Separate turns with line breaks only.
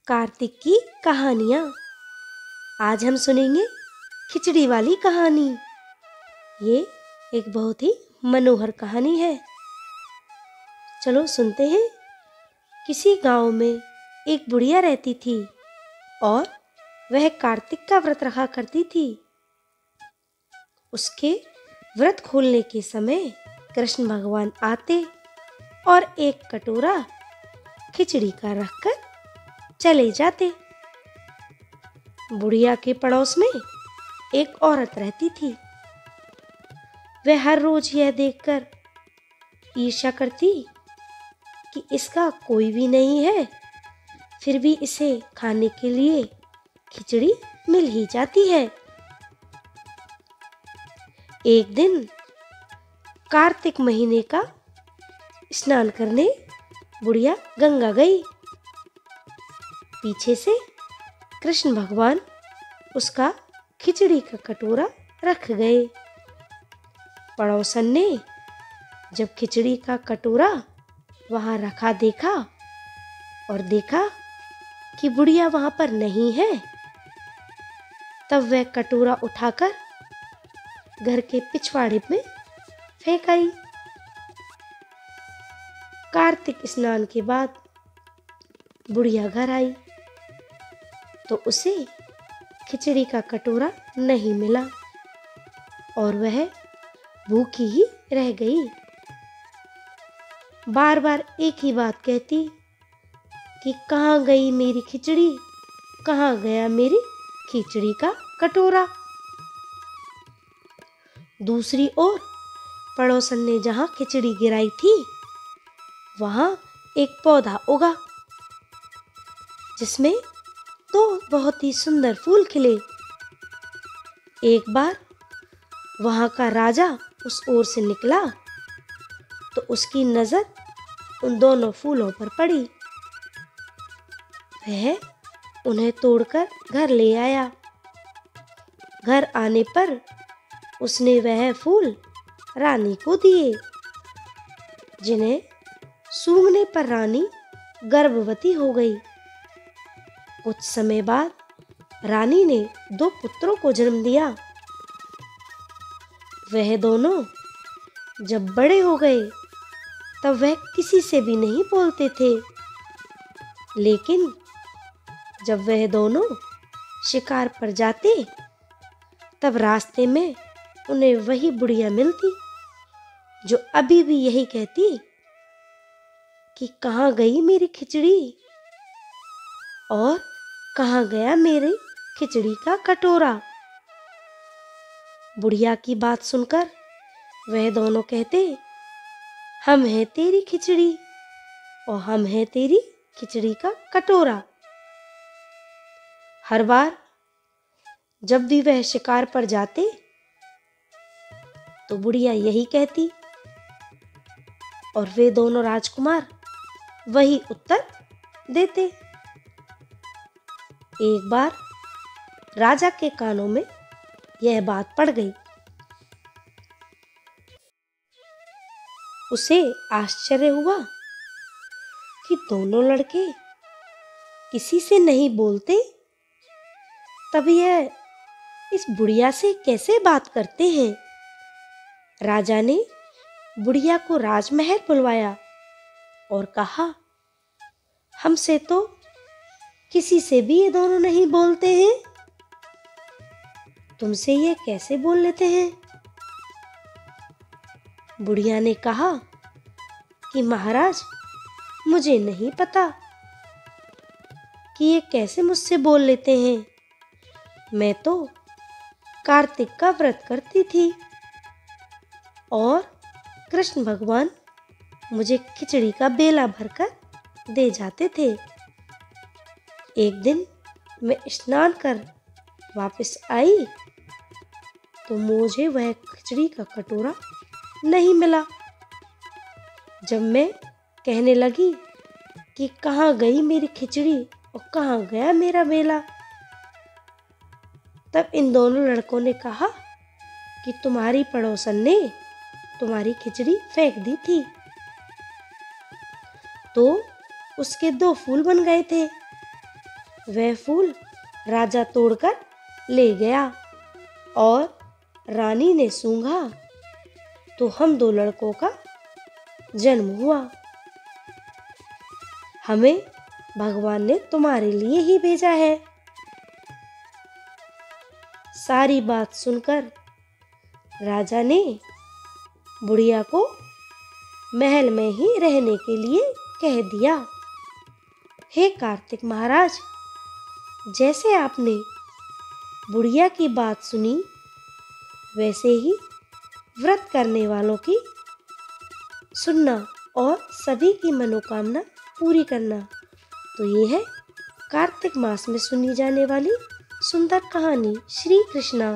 कार्तिक की कहानियाँ। आज हम सुनेंगे खिचड़ी वाली कहानी। ये एक बहुत ही मनोहर कहानी है। चलो सुनते हैं। किसी गांव में एक बुढ़िया रहती थी और वह कार्तिक का व्रत रखा करती थी। उसके व्रत खोलने के समय कृष्ण भगवान आते और एक कटोरा खिचड़ी का रखकर चले जाते। बुढ़िया के पड़ोस में एक औरत रहती थी। वह हर रोज यह देखकर ईर्ष्या करती कि इसका कोई भी नहीं है, फिर भी इसे खाने के लिए खिचड़ी मिल ही जाती है। एक दिन कार्तिक महीने का स्नान करने बुढ़िया गंगा गई। पीछे से कृष्ण भगवान उसका खिचड़ी का कटोरा रख गए। पड़ोसन ने जब खिचड़ी का कटोरा वहां रखा देखा और देखा कि बुढ़िया वहां पर नहीं है, तब वह कटोरा उठाकर घर के पिछवाड़े में फेंक आई। कार्तिक स्नान के बाद बुढ़िया घर आई तो उसे खिचड़ी का कटोरा नहीं मिला और वह भूखी ही रह गई। बार बार एक ही बात कहती कि कहाँ गई मेरी खिचड़ी, कहाँ गया मेरी खिचड़ी का कटोरा। दूसरी ओर पड़ोसन ने जहाँ खिचड़ी गिराई थी वहाँ एक पौधा उगा जिसमें तो बहुत ही सुंदर फूल खिले। एक बार वहां का राजा उस ओर से निकला तो उसकी नजर उन दोनों फूलों पर पड़ी। वह उन्हें तोड़कर घर ले आया। घर आने पर उसने वह फूल रानी को दिए, जिन्हें सूंघने पर रानी गर्भवती हो गई। कुछ समय बाद रानी ने 2 पुत्रों को जन्म दिया। वह दोनों जब बड़े हो गए तब वह किसी से भी नहीं बोलते थे, लेकिन जब वह दोनों शिकार पर जाते तब रास्ते में उन्हें वही बुढ़िया मिलती जो अभी भी यही कहती कि कहाँ गई मेरी खिचड़ी और कहाँ गया मेरे खिचड़ी का कटोरा। बुढ़िया की बात सुनकर वह दोनों कहते, हम हैं तेरी खिचड़ी और हम हैं तेरी खिचड़ी का कटोरा। हर बार जब भी वह शिकार पर जाते तो बुढ़िया यही कहती और वे दोनों राजकुमार वही उत्तर देते। एक बार राजा के कानों में यह बात पड़ गई। उसे आश्चर्य हुआ कि दोनों लड़के किसी से नहीं बोलते, तब यह इस बुढ़िया से कैसे बात करते हैं। राजा ने बुढ़िया को राजमहल बुलवाया और कहा, हमसे तो किसी से भी ये दोनों नहीं बोलते हैं, तुमसे ये कैसे बोल लेते हैं। बुढ़िया ने कहा कि महाराज, मुझे नहीं पता कि ये कैसे मुझसे बोल लेते हैं। मैं तो कार्तिक का व्रत करती थी और कृष्ण भगवान मुझे खिचड़ी का बेला भरकर दे जाते थे। एक दिन मैं स्नान कर वापस आई तो मुझे वह खिचड़ी का कटोरा नहीं मिला। जब मैं कहने लगी कि कहाँ गई मेरी खिचड़ी और कहाँ गया मेरा बेला, तब इन दोनों लड़कों ने कहा कि तुम्हारी पड़ोसन ने तुम्हारी खिचड़ी फेंक दी थी तो उसके 2 फूल बन गए थे वह फूल राजा तोड़कर ले गया और रानी ने सूंघा तो हम दो लड़कों का जन्म हुआ। हमें भगवान ने तुम्हारे लिए ही भेजा है। सारी बात सुनकर राजा ने बुढ़िया को महल में ही रहने के लिए कह दिया। हे कार्तिक महाराज, जैसे आपने बुढ़िया की बात सुनी वैसे ही व्रत करने वालों की सुनना और सभी की मनोकामना पूरी करना। तो ये है कार्तिक मास में सुनी जाने वाली सुंदर कहानी। श्री कृष्णा।